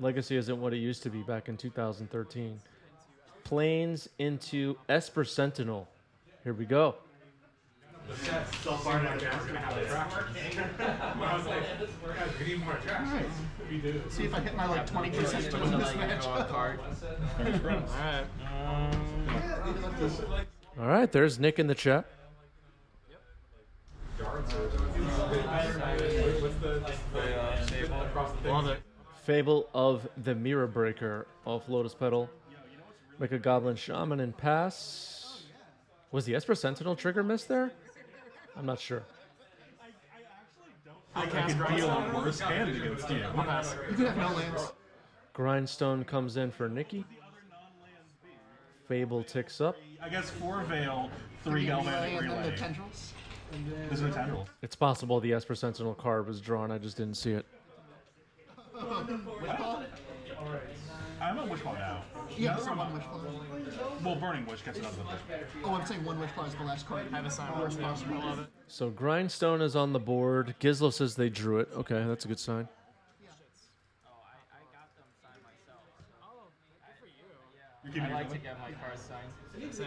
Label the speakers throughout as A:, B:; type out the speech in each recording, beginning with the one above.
A: Legacy isn't what it used to be back in 2013. Planes into Esper Sentinel. Here we go.
B: So far, we're gonna have a traction. I was like, we need more traction.
C: Right.
B: We do.
C: See if I hit my like 20% to win this match.
A: All right, there's Nick in the chat.
D: Love it.
A: Fable of the Mirror Breaker off Lotus Petal. Make a Goblin Shaman and pass. Was the Esper Sentinel trigger missed there? I'm not sure.
B: I can deal a worse hand against you.
C: You could have no lands.
A: Grindstone comes in for Nikki. Fable ticks up.
B: I guess 4 Veil, 3 Galvanic
C: And then the
B: Relay.
C: tendrils.
B: There's no tendrils.
A: It's possible the Esper Sentinel card was drawn. I just didn't see it.
B: I'm a Wishball now.
C: Yeah, so one wish claw.
B: Well, Burning Wish gets another wish.
C: Oh, I'm saying one wish claw is the last card.
D: I have a sign worst possible. Love it.
A: So Grindstone is on the board. Gizlo says they drew it. Okay, that's a good sign.
B: You're
D: I like to get my cards signed. Same.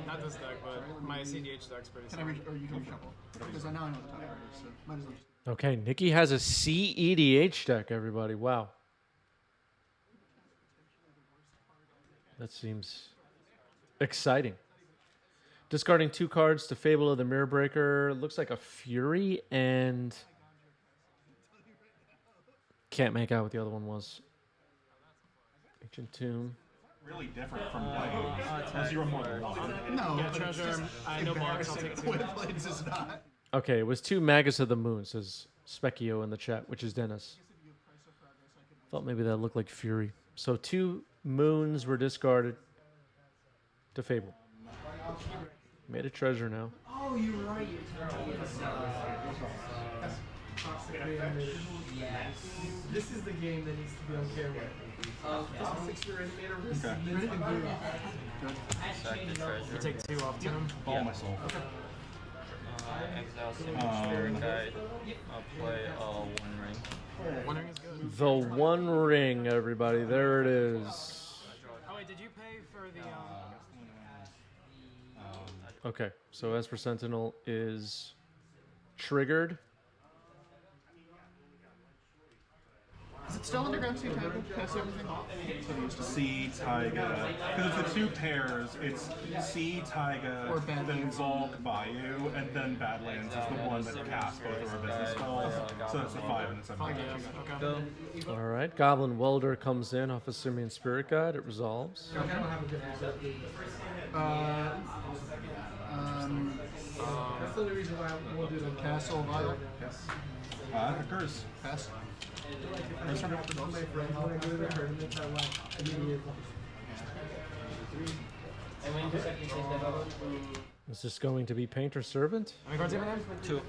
D: Not this deck, but my CDH deck's pretty
C: Can I
D: solid.
C: or you can reshuffle? Because I know the top card is, so might as well just...
A: Okay, Nikki has a CEDH deck, everybody. Wow. That seems exciting. Discarding 2 cards to Fable of the Mirror Breaker. Looks like a Fury and... Can't make out what the other one was. Ancient Tomb.
B: really different from playing unless you were more than one.
C: No,
D: Yeah,
C: but it's
D: treasure.
C: just
D: I know box. I'll take
C: embarrassing.
D: two.
C: What Blades is not.
A: Okay, it was 2 Magus of the Moon, says Specchio in the chat, which is Dennis. Thought maybe that looked like Fury. So 2 moons were discarded to Fable. Made a treasure now.
E: Oh, you're right. This is the game that needs to be on camera. This is 6-year animator. This
B: Okay.
E: needs to be
D: You take 2 off to him.
B: All my soul.
F: Exile Simon Spirit Guide. I'll play One Ring.
D: One ring is good.
A: The One Ring, everybody. There it is.
D: Oh wait, did you pay for the?
A: Okay, so Esper Sentinel is triggered.
C: Is it still underground sea table? Pass everything?
B: Sea, Taiga. Because it's the 2 pairs. It's Sea, Taiga,
C: Or Badlands.
B: then Zulk, Bayou, and then Badlands is the one that casts both of our business spells. So that's the 5 and the 7.
D: Yeah. Okay.
A: All right, Goblin Welder comes in off of Simian Spirit Guide. It resolves.
E: That's the only reason why I won't do the
C: Castle Violet?
B: Yes. That occurs.
C: Pass.
E: all my friends when I go to the tournaments. I like immediately.
A: Is this going to be Painter Servant?
D: How many cards do you have?
F: 2.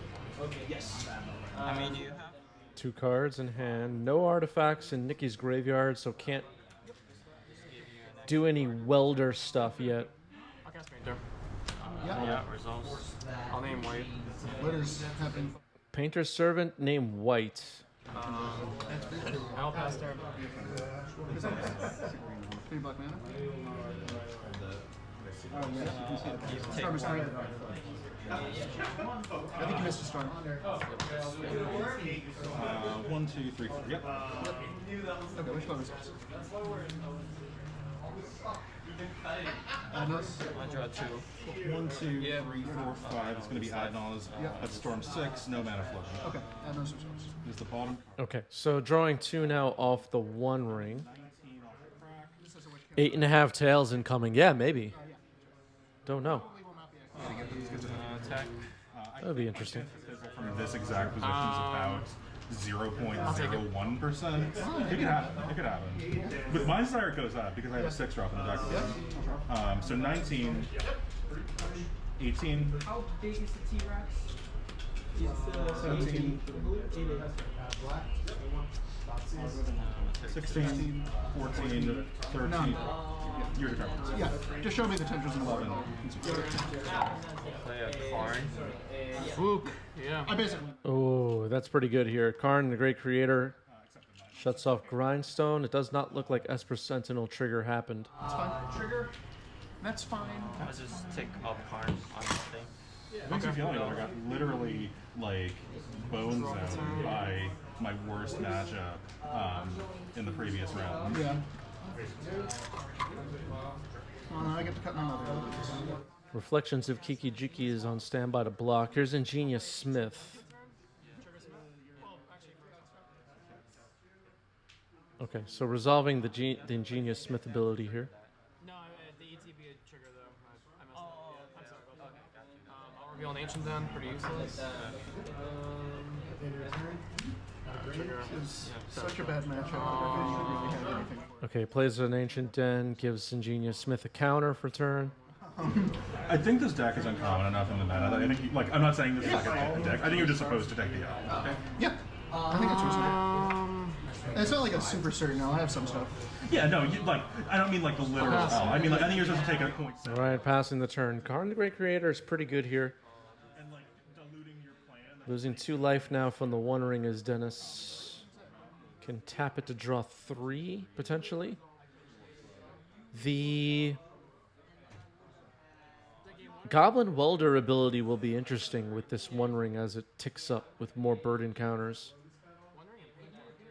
F: How many do you have?
A: 2 cards in hand. No artifacts in Nikki's graveyard, so can't do any welder stuff yet.
D: I'll cast Painter.
F: Yeah, results.
D: I'll name White.
C: Letters have been...
A: Painter Servant named White.
D: I'll pass turn.
C: 3 black mana?
F: Take
C: Storm is 3. I think you missed a storm.
B: 1, 2, 3, 4. Yep.
C: Okay, which one results? Adnos?
F: I draw 2.
B: 1, 2, 3, 4, 5. It's going to be Adnaz. That's Storm 6. No mana floating.
C: Okay, Adnos results.
B: Is the bottom.
A: Okay, so drawing 2 now off the One Ring. 8.5 tails incoming. Yeah, maybe. Don't know.
F: Attack.
A: That would be interesting.
B: From this exact position is about 0.01%. It could happen. It could happen. With my Sire it goes up because I have a 6 drop in the deck. So 19, 18,
E: How big is the T-Rex?
B: 17, 16, 14, 13. You're determined.
C: Yeah, just show me the tendrils and
B: 11.
F: Play a Karn.
D: Spook. Yeah.
C: I basically...
A: Oh, that's pretty good here. Karn, the great creator. Shuts off Grindstone. It does not look like Esper Sentinel trigger happened.
C: That's fine. Trigger. That's fine.
F: I'll just take up Karn on the thing.
B: It makes me feel like I got literally like bone zoned by my worst matchup in the previous round.
C: Yeah. Well, now I get to cut my mother.
A: Reflections of Kiki Jiki is on standby to block. Here's Ingenious Smith. Okay, so resolving the Ingenious Smith ability here.
D: No, the ETB trigger though. I messed up. Yeah, I'm sorry about that. I'll reveal an ancient then. Pretty useless. Trigger.
C: This is such a bad matchup that I don't really have anything for.
A: Okay, plays an Ancient Den, gives Ingenious Smith a counter for turn.
B: I think this deck is uncommon enough in the meta. That I think, like, I'm not saying this is like a deck. I think you're just supposed to deck the L.
C: Yeah. I think that's reasonable. It's not like a super certain L. I have some stuff.
B: Yeah, no, you, like, I don't mean like the literal L. I mean, like, I think you're supposed to take a point.
A: All right, passing the turn. Karn the Great Creator is pretty good here.
B: And like diluting your plan.
A: Losing 2 life now from the One Ring as Dennis can tap it to draw 3, potentially. The Goblin Welder ability will be interesting with this One Ring as it ticks up with more bird encounters.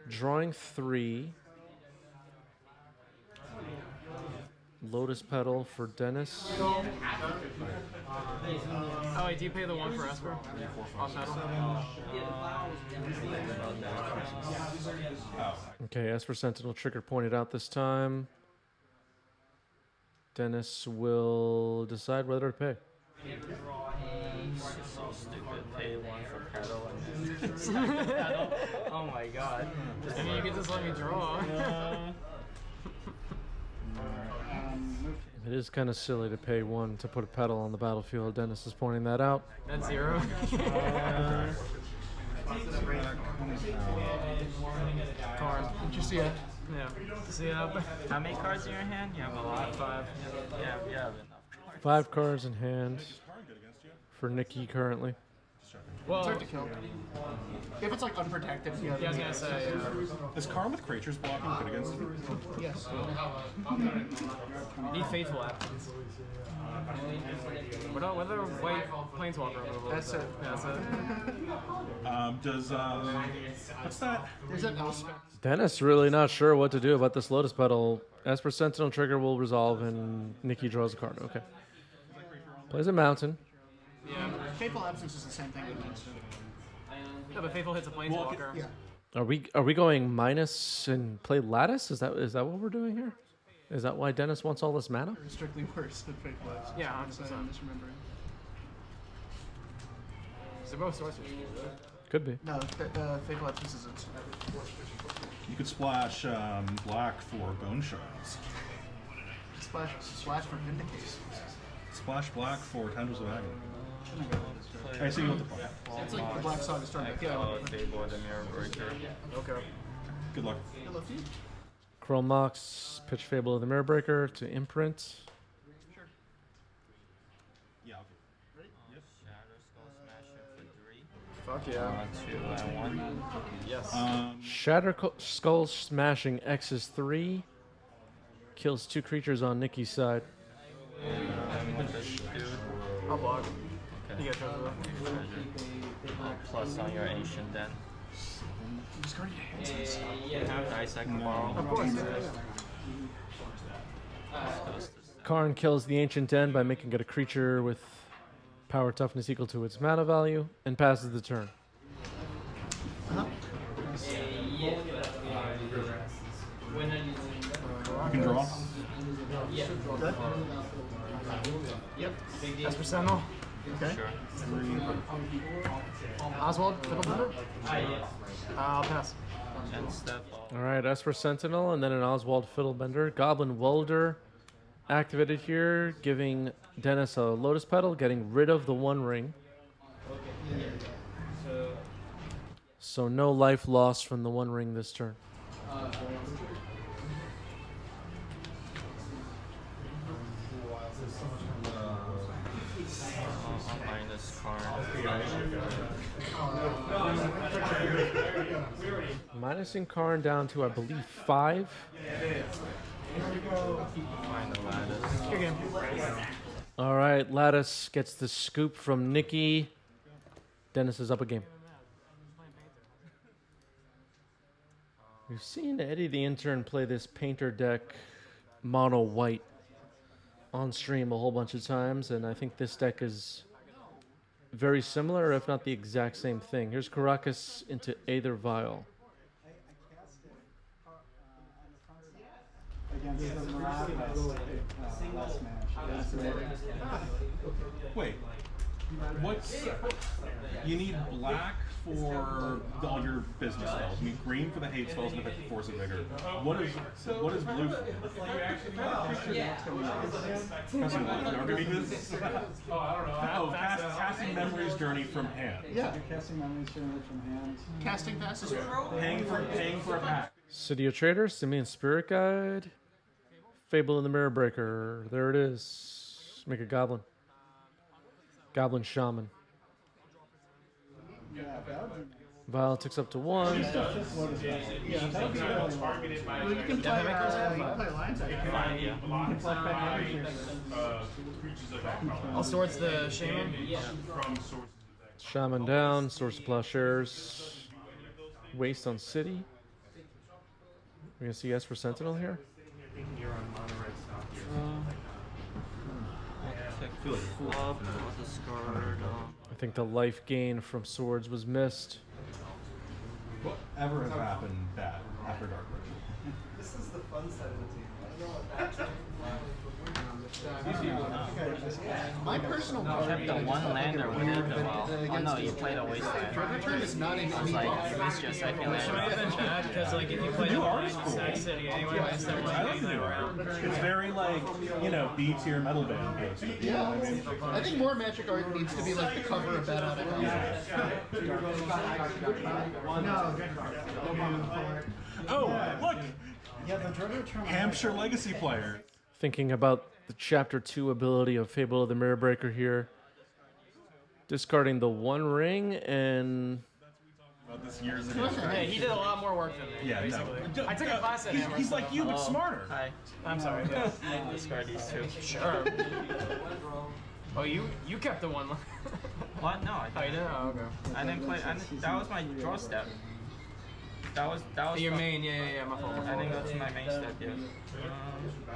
A: Drawing 3. Lotus Petal for Dennis.
D: Oh, wait, do you pay the 1 for Esper? Off pedal?
A: Okay, Esper Sentinel trigger pointed out this time. Dennis will decide whether to pay.
F: So stupid. Pay 1 for pedal and then pedal. Oh my god.
D: I mean, you could just let me draw.
A: It is kind of silly to pay 1 to put a pedal on the battlefield. Dennis is pointing that out.
D: That's 0. Card.
C: Did you see it?
D: Yeah. See ya.
F: How many cards in your hand? You have a lot. 5. Yeah, you have enough cards.
A: 5 cards in hand for Nikki currently.
D: Well,
C: It's hard to kill. If it's like unprotected, yeah.
D: yeah, I was gonna say.
B: Is Karn with creatures blocking good against it?
C: Yes.
D: Be faithful absence. What other white planeswalker removal?
C: That's it.
D: That's it.
B: Does what's that?
C: There's an Elspeth.
A: Dennis really not sure what to do about this Lotus Petal. Esper Sentinel trigger will resolve and Nikki draws a card. Okay. Plays a mountain.
D: Yeah.
C: Fateful Absence is the same thing with Winston.
D: No, but faithful hits a planeswalker.
C: Yeah.
A: Are we going minus and play Lattice? Is that what we're doing here? Is that why Dennis wants all this mana?
C: They're strictly worse than Fateful Absence.
D: Yeah,
C: I'm
D: 100%.
C: misremembering.
D: They're both sorcerers.
A: Could be.
C: No, Fateful Absence isn't.
B: You could splash black for bone shards.
C: Splash for Vindicate.
B: Splash black for tendrils of agony. I see what the point.
C: It's like the Black Saga starting to kill.
F: Fable the Mirror Breaker.
D: Okay.
B: Good luck.
C: Hello, Steve.
A: Chrome Mox, pitch Fable of the Mirror Breaker to imprint.
B: Yeah.
F: Shadow Skull Smasher for 3.
D: Fuck yeah.
F: 2 and 1.
D: Yes.
A: Skull Smashing X is 3. Kills 2 creatures on Nikki's side.
F: With this dude.
D: I'll block.
F: Okay.
D: You get treasure.
F: Plus on your ancient den.
C: Discard your hands.
F: Dice I can borrow.
D: Of course.
A: Karn kills the Ancient Den by making it a creature with power toughness equal to its mana value and passes the turn.
B: You can draw.
C: Good. Yep.
D: Esper Sentinel.
C: Okay.
F: Sure.
D: Oswald, Fiddlebender. I'll pass.
F: And step off.
A: All right, Esper Sentinel and then an Oswald Fiddlebender. Goblin Welder activated here, giving Dennis a Lotus Petal, getting rid of the One Ring. So no life lost from the One Ring this turn.
F: Minus Karn.
A: Minusing Karn down to, I believe, 5.
F: Find the lattice.
D: Your game.
A: All right, Lattice gets the scoop from Nikki. Dennis is up a game. We've seen Eddie the Intern play this Painter deck mono white on stream a whole bunch of times, and I think this deck is very similar, if not the exact same thing. Here's Caracas into Aether Vial.
B: Wait, what's you need black for all your business spells. You need green for the hate spells and the force of vigor. What is blue for? Casting what? Archimedes? Oh, casting Memories Journey from hand.
C: Yeah.
G: Casting Memories Journey from hand.
C: Casting fast as well.
B: Paying for a pack.
A: City of Traders, Simian Spirit Guide, Fable in the Mirror Breaker. There it is. Make a goblin. Goblin Shaman. Vial ticks up to 1.
C: Well, you can play Lions.
D: Also, towards the Shaman.
A: Shaman down, Source of Plowshares. Waste on City. We're going to see S for Sentinel here.
F: Flop, discard.
A: I think the life gain from Swords was missed.
B: Whatever has happened bad after Dark Ritual?
E: This is the fun side of the team. I don't know
C: My personal
F: Kept the one lander with it. Oh no, you played a wasteland.
C: Dread Return is not in
F: I was like, you missed your second
D: It might have
F: lander.
D: been bad because, like, if you play the line in Sac City anyway, it's that
B: I like the new art. It's very like, B tier metal band poster.
C: Yeah, I think more Magic art needs to be like the cover of Bad Out of
B: Oh, look! Hampshire Legacy player.
A: Thinking about the Chapter 2 ability of Fable of the Mirror Breaker here. Discarding the 1 ring and...
B: About this years ago.
D: Yeah, he did a lot more work than me.
B: Yeah,
D: basically.
B: no.
D: I took a class at him.
B: He's like you, but smarter.
F: Hi.
D: I'm sorry.
F: Discard these two.
D: Sure. Oh, you kept the one.
F: What? No, I
D: Oh, you
F: didn't.
D: did? Oh, okay.
F: I didn't play. That was my draw step. That was
D: Your
F: from-
D: main, yeah, my fault.
F: I didn't go to my main step yet.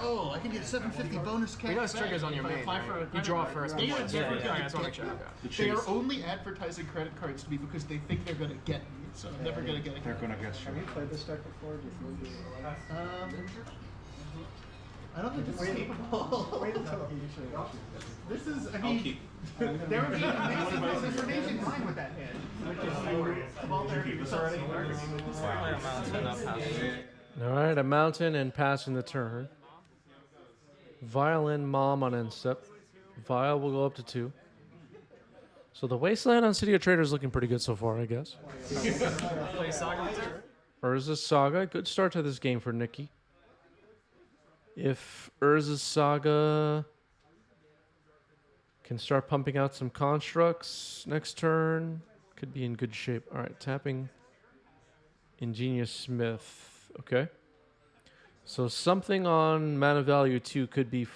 C: Oh, I can get 750 bonus cash.
D: You know, triggers on your main. Right? You draw first.
C: Yeah,
D: before-
C: yeah,
D: Okay, I just want to make sure. Okay.
C: They are only advertising credit cards to me because they think they're gonna get me, so I'm never gonna get a
B: They're
C: credit.
B: gonna get you.
G: Have you played this deck before? Do you think
C: I don't think this is capable.
G: Wait until he usually
C: This is, I
B: I'll
C: mean,
B: keep.
C: there would be there's amazing line with that hand. Of all their
B: Keep this already?
F: Play a mountain up house.
A: All right, a mountain and passing the turn. Violin Mom on end step. Vial will go up to 2. So the Wasteland on City of Traders is looking pretty good so far, I guess.
D: Play Saga Hunter?
A: Urza's Saga, good start to this game for Nikki. If Urza's Saga can start pumping out some constructs next turn, could be in good shape. All right, tapping Ingenious Smith. Okay. So something on mana value 2 could be...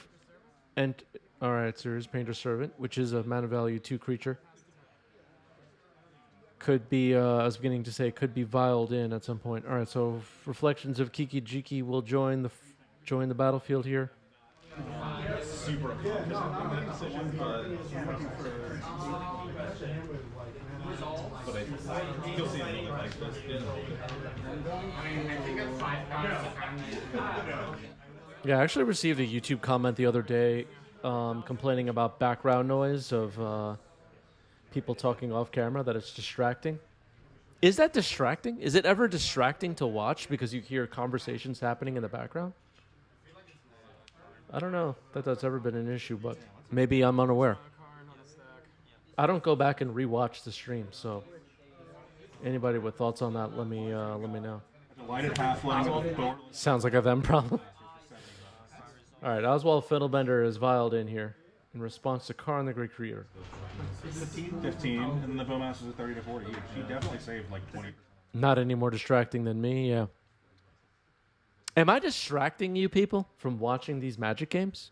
A: all right, so here's Painter Servant, which is a mana value 2 creature. Could be, I was beginning to say, could be vialed in at some point. All right, so Reflections of Kiki Jiki will join the battlefield here.
B: Super decision, but you'll see it like this.
A: Yeah, I actually received a YouTube comment the other day complaining about background noise of people talking off camera, that it's distracting. Is that distracting? Is it ever distracting to watch because you hear conversations happening in the background? I don't know that that's ever been an issue, but maybe I'm unaware. I don't go back and rewatch the stream, so anybody with thoughts on that, let me know.
B: Lighted halfling.
A: Sounds like a them problem. All right, Oswald Fiddlebender is vialed in here in response to Karn the Great Creator.
B: 15, and then the Bowmaster's at 30 to 40. She definitely saved like 20.
A: Not any more distracting than me, yeah. Am I distracting you people from watching these Magic games?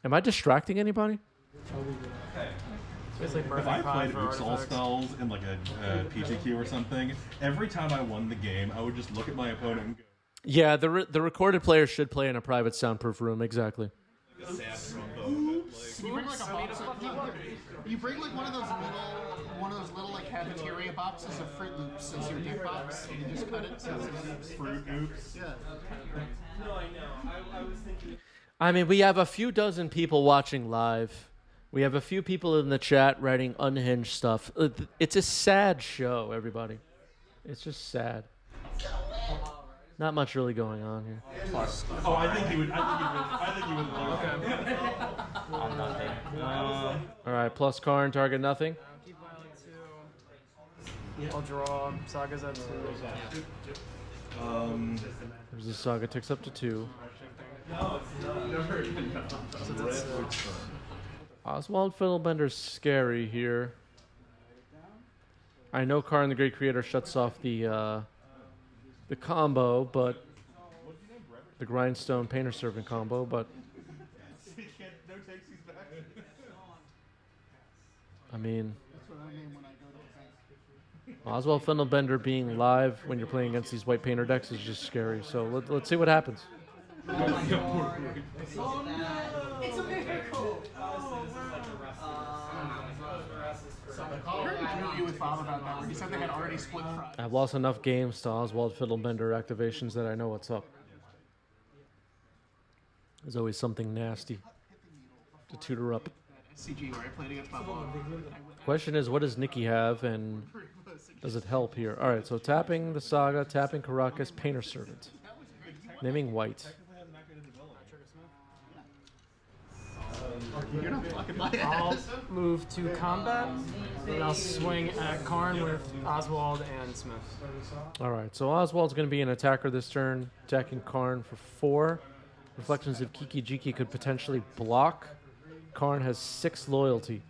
A: Am I distracting anybody?
D: It's basically
B: If I
D: perfect
B: played
D: for
B: Oops All
D: artifacts.
B: spells in like a PTQ or something, every time I won the game, I would just look at my opponent and go,
A: Yeah, the recorded player should play in a private soundproof room, exactly.
C: You bring like a box of, you bring like one of those little like cafeteria boxes of Fruit Loops as your gift box, and you just cut it. So it's
B: Fruit Oops.
C: yeah.
A: I mean, we have a few dozen people watching live. We have a few people in the chat writing unhinged stuff. It's a sad show, everybody. It's just sad. Not much really going on here.
F: Plus,
B: Oh, I think you would. I think you would. Okay.
F: on nothing.
A: All right, plus Karn, target nothing.
D: Keep Violet 2. I'll draw. Saga's at 2.
A: There's the Saga, ticks up to 2. Oswald Fiddlebender's scary here. I know Karn the Great Creator shuts off the combo, but the Grindstone Painter Servant combo, but I mean,
C: That's what I mean when I go to the bank.
A: Oswald Fiddlebender being live when you're playing against these white painter decks is just scary. So let's see what happens.
C: I heard an interview with Bob about that where he said they had already split Friday.
A: I've lost enough games to Oswald Fiddlebender activations that I know what's up. There's always something nasty to tutor up.
C: SCG where I played against Bob.
A: Question is, what does Nikki have, and does it help here? All right, so tapping the Saga, tapping Caracas, Painter Servant. Naming white.
C: You're not blocking my
D: I'll
C: ass.
D: move to combat, and I'll swing at Karn with Oswald and Smith.
A: All right, so Oswald's going to be an attacker this turn, attacking Karn for 4. Reflections of Kiki Jiki could potentially block. Karn has 6 loyalty.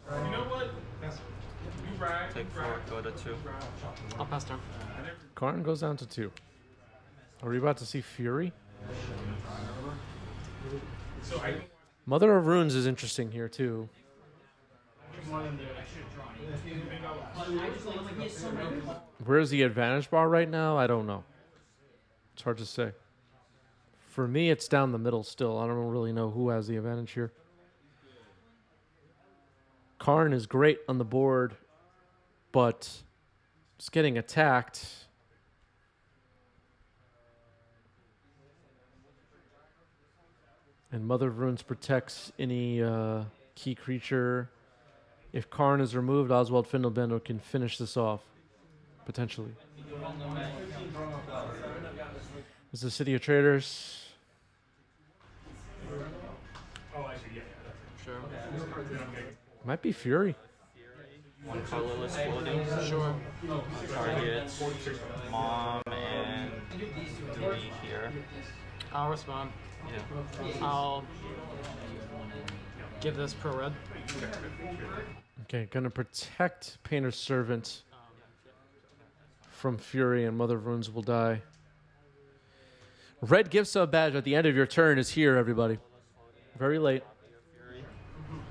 B: You know what?
F: Take 4, go to 2.
D: I'll pass turn.
A: Karn goes down to 2. Are we about to see Fury? Mother of Runes is interesting here, too. Where's the advantage bar right now? I don't know. It's hard to say. For me, it's down the middle still. I don't really know who has the advantage here. Karn is great on the board, but just getting attacked. And Mother of Runes protects any key creature. If Karn is removed, Oswald Fiddlebender can finish this off, potentially. This is the City of Traders.
D: Sure.
A: Might be Fury.
F: 1 colorless floating.
D: Sure.
F: Targets Mom and Dewey here.
D: I'll respond.
F: Yeah.
D: I'll give this pro red.
A: Okay, gonna protect Painter's Servant from Fury, and Mother of Runes will die. Red gift sub badge at the end of your turn is here, everybody. Very late.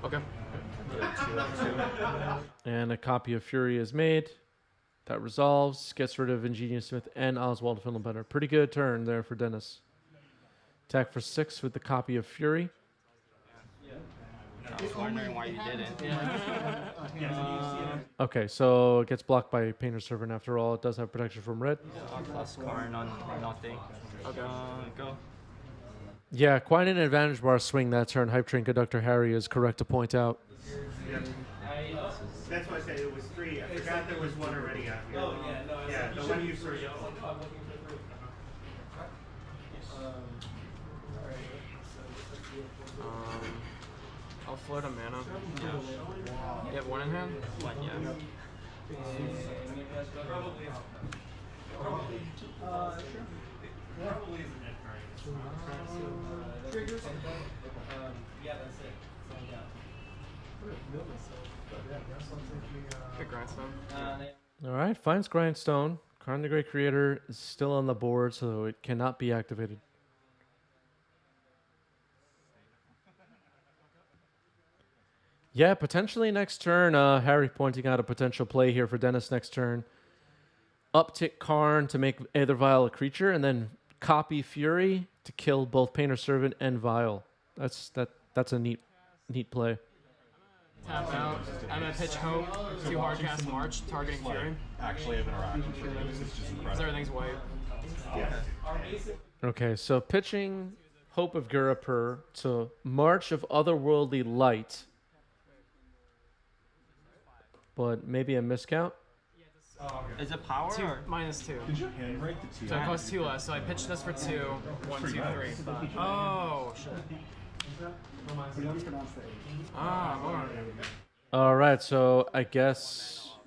D: Okay.
A: And a copy of Fury is made. That resolves, gets rid of Ingenious Smith and Oswald Fiddlebender. Pretty good turn there for Dennis. Attack for 6 with the copy of Fury.
F: I was wondering why you didn't.
A: Okay, so it gets blocked by Painter's Servant after all. It does have protection from red.
F: Plus Karn on nothing.
D: Okay.
F: Go.
A: Yeah, quite an advantage bar swing that turn. Hype Train Conductor Harry is correct to point out.
H: That's why I said it was 3. I forgot there was one already out here. Oh, yeah, no. Yeah, the one you saw.
D: I'll float a mana. You have 1 in hand?
F: 1, yeah.
D: Good grindstone.
A: All right, finds Grindstone. Karn the Great Creator is still on the board, so it cannot be activated. Yeah, potentially next turn. Harry pointing out a potential play here for Dennis next turn. Uptick Karn to make Aether Vial a creature, and then copy Fury to kill both Painter Servant and Vial. That's a neat play.
D: Tap out. I'm gonna pitch Hope. 2 hard cast March, targeting Fury.
B: Actually have interaction with it. It's just
D: Because
B: incredible.
D: everything's white.
A: Okay, so pitching Hope of Gurapur to March of Otherworldly Light, but maybe a miscount.
F: Is it power?
D: 2
F: Or?
D: -2.
B: Did you handwrite the two?
D: So it costs 2 less. So I pitched this for 2. 1, 2, 3. Oh shit.
G: We don't pronounce the H.
D: Ah, hold on.
A: All right, so I guess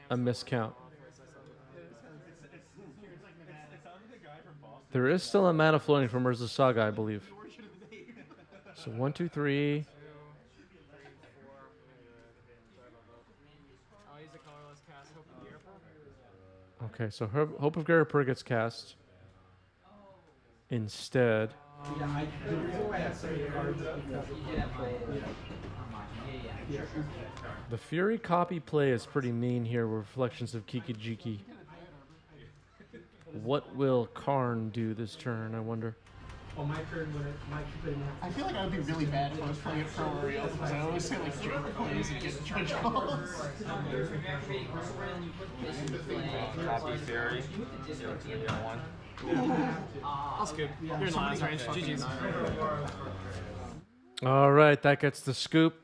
A: a miscount. There is still a mana floating from Urza Saga, I believe. So 1, 2, 3.
D: I'll use a colorless cast. Hope of Gearful.
A: Okay, so Hope of Gurapur gets cast instead.
E: Yeah, the reason why I have so many cards is because
A: The Fury copy play is pretty mean here with Reflections of Kikijiki. What will Karn do this turn, I wonder?
E: on my turn when it might keep it in
C: I feel like I would be really bad if I was playing it for real because I always say like joke plays and get judge calls.
F: Copy Fury. 0, 2, 1.
D: I'll scoop. You're in last range. GG's.
A: All right, that gets the scoop.